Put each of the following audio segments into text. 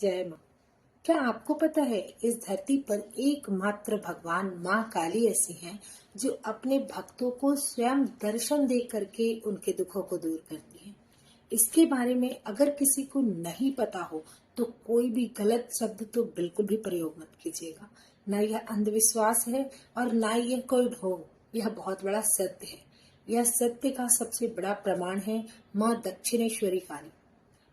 जय माँ। क्या आपको पता है इस धरती पर एकमात्र भगवान माँ काली ऐसी हैं जो अपने भक्तों को स्वयं दर्शन दे करके उनके दुखों को दूर करती हैं। इसके बारे में अगर किसी को नहीं पता हो तो कोई भी गलत शब्द तो बिल्कुल भी प्रयोग मत कीजिएगा। न यह अंधविश्वास है और न यह कोई ढोंग, यह बहुत बड़ा सत्य है। यह सत्य का सबसे बड़ा प्रमाण है माँ दक्षिणेश्वरी काली।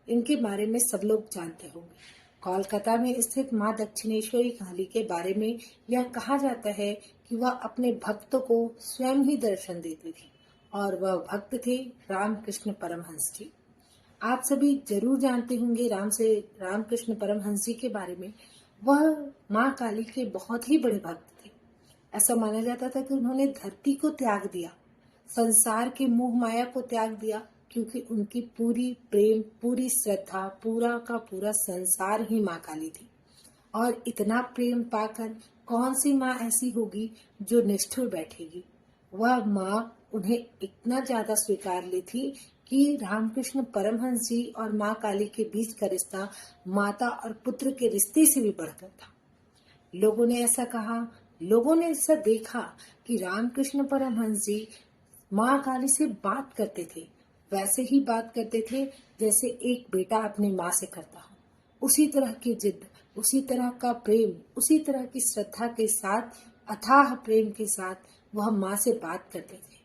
इनके बारे में सब लोग जानते होंगे। कोलकाता में स्थित मां दक्षिणेश्वरी काली के बारे में यह कहा जाता है कि वह अपने भक्तों को स्वयं ही दर्शन देती थी और वह भक्त थे रामकृष्ण परमहंस जी। आप सभी जरूर जानते होंगे रामकृष्ण परमहंस जी के बारे में। वह मां काली के बहुत ही बड़े भक्त थे। ऐसा माना जाता था कि उन्होंने धरती को त्याग दिया, संसार के मोह माया को त्याग दिया, क्योंकि उनकी पूरी प्रेम, पूरी श्रद्धा, पूरा का पूरा संसार ही माँ काली थी। और इतना प्रेम पाकर कौन सी माँ ऐसी होगी जो निष्ठुर बैठेगी। वह माँ उन्हें इतना ज्यादा स्वीकार ली थी कि रामकृष्ण परमहंस जी और माँ काली के बीच का रिश्ता माता और पुत्र के रिश्ते से भी बढ़कर था। लोगों ने ऐसा कहा, लोगों ने ऐसा देखा कि रामकृष्ण परमहंस जी माँ काली से बात करते थे, वैसे ही बात करते थे जैसे एक बेटा अपनी माँ से करता हो। उसी तरह की जिद, उसी तरह का प्रेम, उसी तरह की श्रद्धा के साथ, अथाह प्रेम के साथ वह माँ से बात करते थे।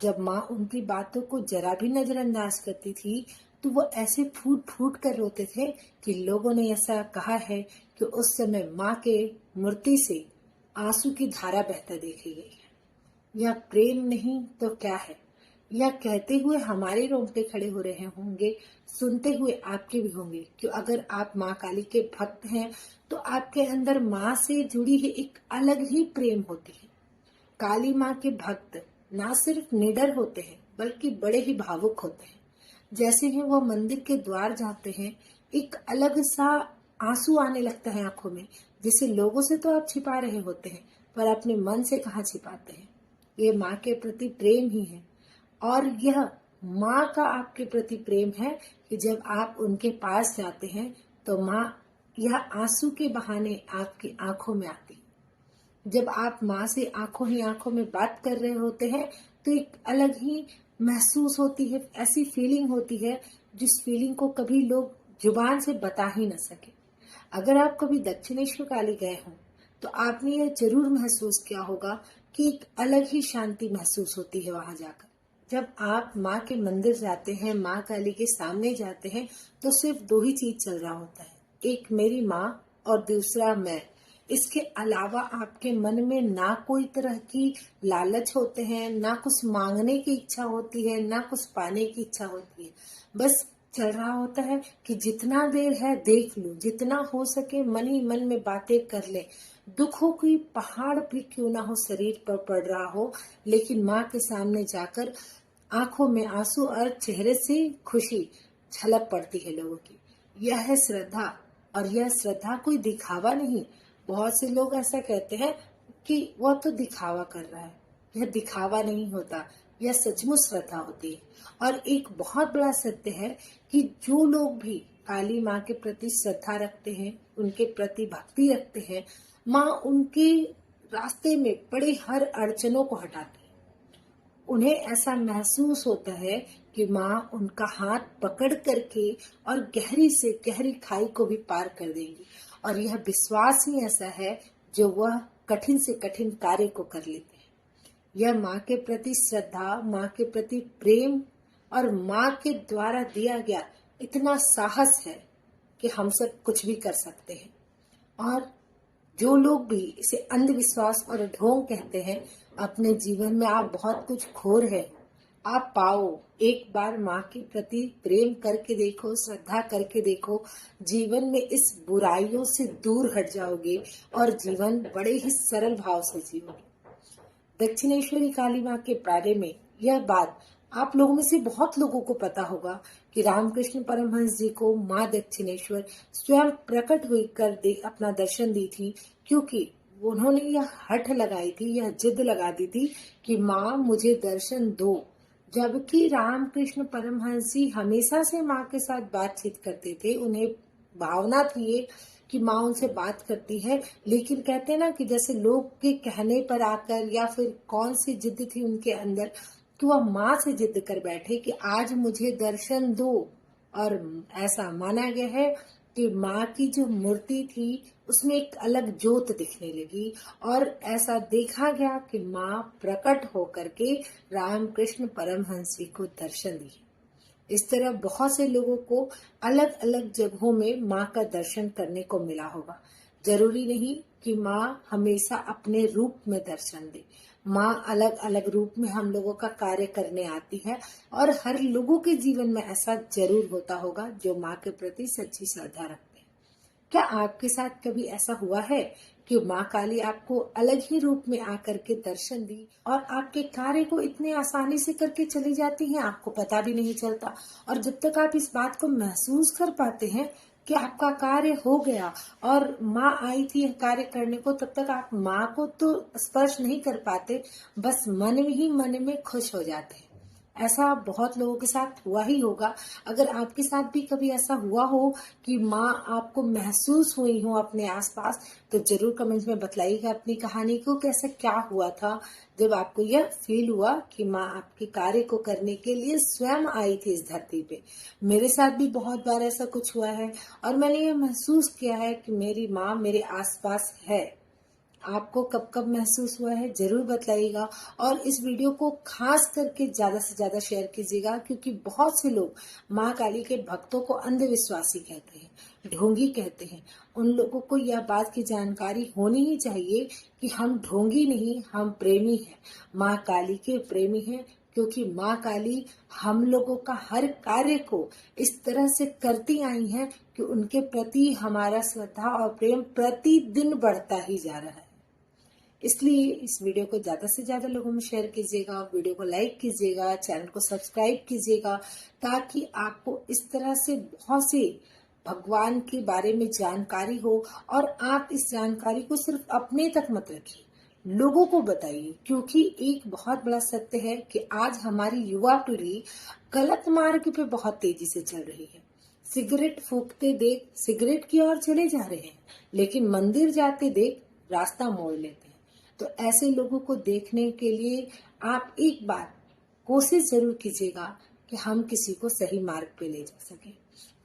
जब माँ उनकी बातों को जरा भी नजरअंदाज करती थी तो वो ऐसे फूट फूट कर रोते थे कि लोगों ने ऐसा कहा है कि उस समय माँ के मूर्ति से आंसू की धारा बहता देखी गई है। यह प्रेम नहीं तो क्या है। यह कहते हुए हमारे रोंगटे खड़े हो रहे होंगे, सुनते हुए आपके भी होंगे कि अगर आप माँ काली के भक्त हैं तो आपके अंदर माँ से जुड़ी है एक अलग ही प्रेम होती है। काली माँ के भक्त ना सिर्फ निडर होते हैं बल्कि बड़े ही भावुक होते हैं। जैसे ही वो मंदिर के द्वार जाते हैं, एक अलग सा आंसू आने लगता है आंखों में, जिसे लोगों से तो आप छिपा रहे होते हैं पर अपने मन से कहाँ छिपाते हैं। ये माँ के प्रति प्रेम ही है। और यह माँ का आपके प्रति प्रेम है कि जब आप उनके पास जाते हैं तो माँ यह आंसू के बहाने आपकी आंखों में आती। जब आप माँ से आंखों ही आंखों में बात कर रहे होते हैं तो एक अलग ही महसूस होती है, ऐसी फीलिंग होती है जिस फीलिंग को कभी लोग जुबान से बता ही न सके। अगर आप कभी दक्षिणेश्वर काली गए हों तो आपने यह जरूर महसूस किया होगा कि एक अलग ही शांति महसूस होती है वहां जाकर। जब आप माँ के मंदिर जाते हैं, माँ काली के सामने जाते हैं तो सिर्फ दो ही चीज चल रहा होता है, एक मेरी माँ और दूसरा मैं। इसके अलावा आपके मन में ना कोई तरह की लालच होते हैं, ना कुछ मांगने की इच्छा होती है, ना कुछ पाने की इच्छा होती है। बस चल रहा होता है कि जितना देर है देख लूं, जितना हो सके मन ही मन में बातें कर ले। दुखों की पहाड़ भी क्यों ना हो शरीर पर पड़ रहा हो, लेकिन माँ के सामने जाकर आंखों में आंसू और चेहरे से खुशी झलक पड़ती है लोगों की। यह है श्रद्धा। और यह श्रद्धा कोई दिखावा नहीं। बहुत से लोग ऐसा कहते हैं कि वह तो दिखावा कर रहा है। यह दिखावा नहीं होता, यह सचमुच श्रद्धा होती है। और एक बहुत बड़ा सत्य है कि जो लोग भी काली माँ के प्रति श्रद्धा रखते हैं, उनके प्रति भक्ति रखते हैं, माँ उनके रास्ते में पड़े हर अड़चनों को हटाती है। उन्हें ऐसा महसूस होता है कि माँ उनका हाथ पकड़ करके और गहरी से गहरी खाई को भी पार कर देंगी। और यह विश्वास ही ऐसा है जो वह कठिन से कठिन कार्य को कर लेते हैं। यह माँ के प्रति श्रद्धा, माँ के प्रति प्रेम और माँ के द्वारा दिया गया इतना साहस है कि हम सब कुछ भी कर सकते हैं। और जो लोग भी इसे अंधविश्वास और ढोंग कहते हैं, अपने जीवन में आप बहुत कुछ खो रहे हैं, आप पाओ। एक बार माँ के प्रति प्रेम करके देखो, श्रद्धा करके देखो, जीवन में इस बुराइयों से दूर हट जाओगे और जीवन बड़े ही सरल भाव से जियोगे। दक्षिणेश्वरी काली माँ के बारे में यह बात आप लोगों में से बहुत लोगों को पता होगा कि रामकृष्ण परमहंस जी को माँ दक्षिणेश्वर स्वयं प्रकट हुई कर अपना दर्शन दी थी, क्योंकि उन्होंने यह हठ लगाई थी, यह जिद लगा दी थी कि माँ मुझे दर्शन दो। जबकि रामकृष्ण परमहंस जी हमेशा से माँ के साथ बातचीत करते थे, उन्हें भावना थी ये कि माँ उनसे बात करती है, लेकिन कहते हैं ना कि जैसे लोग के कहने पर आकर या फिर कौन सी जिद थी उनके अंदर कि वह माँ से जिद कर बैठे कि आज मुझे दर्शन दो। और ऐसा माना गया है कि माँ की जो मूर्ति थी उसमें एक अलग ज्योत दिखने लगी, और ऐसा देखा गया कि माँ प्रकट होकर के रामकृष्ण परमहंस जी को दर्शन दी। इस तरह बहुत से लोगों को अलग अलग जगहों में माँ का दर्शन करने को मिला होगा। जरूरी नहीं कि माँ हमेशा अपने रूप में दर्शन दे। माँ अलग अलग रूप में हम लोगों का कार्य करने आती है, और हर लोगों के जीवन में ऐसा जरूर होता होगा जो माँ के प्रति सच्ची श्रद्धा रखते हैं। क्या आपके साथ कभी ऐसा हुआ है कि माँ काली आपको अलग ही रूप में आकर के दर्शन दी और आपके कार्य को इतने आसानी से करके चली जाती हैं, आपको पता भी नहीं चलता, और जब तक आप इस बात को महसूस कर पाते हैं कि आपका कार्य हो गया और माँ आई थी कार्य करने को, तब तक आप माँ को तो स्पर्श नहीं कर पाते, बस मन ही मन में खुश हो जाते हैं। ऐसा बहुत लोगों के साथ हुआ ही होगा। अगर आपके साथ भी कभी ऐसा हुआ हो कि माँ आपको महसूस हुई हो अपने आसपास, तो जरूर कमेंट्स में बतलाइएगा अपनी कहानी को, कैसे क्या हुआ था जब आपको यह फील हुआ कि माँ आपके कार्य को करने के लिए स्वयं आई थी इस धरती पे। मेरे साथ भी बहुत बार ऐसा कुछ हुआ है, और मैंने ये महसूस किया है कि मेरी माँ मेरे आसपास है। आपको कब कब महसूस हुआ है जरूर बताइएगा, और इस वीडियो को खास करके ज्यादा से ज्यादा शेयर कीजिएगा, क्योंकि बहुत से लोग माँ काली के भक्तों को अंधविश्वासी कहते हैं, ढोंगी कहते हैं। उन लोगों को यह बात की जानकारी होनी ही चाहिए कि हम ढोंगी नहीं, हम प्रेमी हैं, माँ काली के प्रेमी हैं, क्योंकि माँ काली हम लोगों का हर कार्य को इस तरह से करती आई हैं कि उनके प्रति हमारा श्रद्धा और प्रेम प्रतिदिन बढ़ता ही जा रहा है। इसलिए इस वीडियो को ज्यादा से ज्यादा लोगों में शेयर कीजिएगा, वीडियो को लाइक कीजिएगा, चैनल को सब्सक्राइब कीजिएगा, ताकि आपको इस तरह से बहुत से भगवान के बारे में जानकारी हो, और आप इस जानकारी को सिर्फ अपने तक मत रखिए, लोगों को बताइए। क्योंकि एक बहुत बड़ा सत्य है कि आज हमारी युवा पीढ़ी गलत मार्ग पे बहुत तेजी से चल रही है। सिगरेट फूकते देख सिगरेट की ओर चले जा रहे हैं, लेकिन मंदिर जाते देख रास्ता मोड़ लेते हैं। तो ऐसे लोगों को देखने के लिए आप एक बार कोशिश जरूर कीजिएगा कि हम किसी को सही मार्ग पे ले जा सके।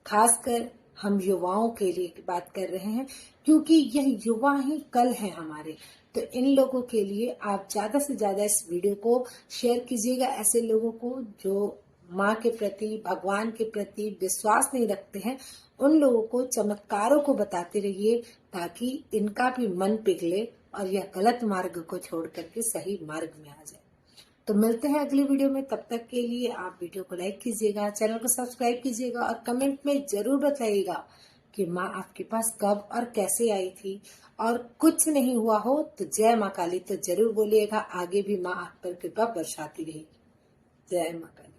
खासकर हम युवाओं के लिए बात कर रहे हैं, क्योंकि यह युवा ही कल है हमारे। तो इन लोगों के लिए आप ज्यादा से ज्यादा इस वीडियो को शेयर कीजिएगा, ऐसे लोगों को जो माँ के प्रति, भगवान के प्रति विश्वास नहीं रखते हैं। उन लोगों को चमत्कारों को बताते रहिए, ताकि इनका भी मन पिघले और यह गलत मार्ग को छोड़ करके सही मार्ग में आ जाए। तो मिलते हैं अगली वीडियो में, तब तक के लिए आप वीडियो को लाइक कीजिएगा, चैनल को सब्सक्राइब कीजिएगा, और कमेंट में जरूर बताइएगा कि माँ आपके पास कब और कैसे आई थी। और कुछ नहीं हुआ हो तो जय माँ काली तो जरूर बोलिएगा, आगे भी माँ आप पर कृपा बरसाती रहेगी। जय माँ काली।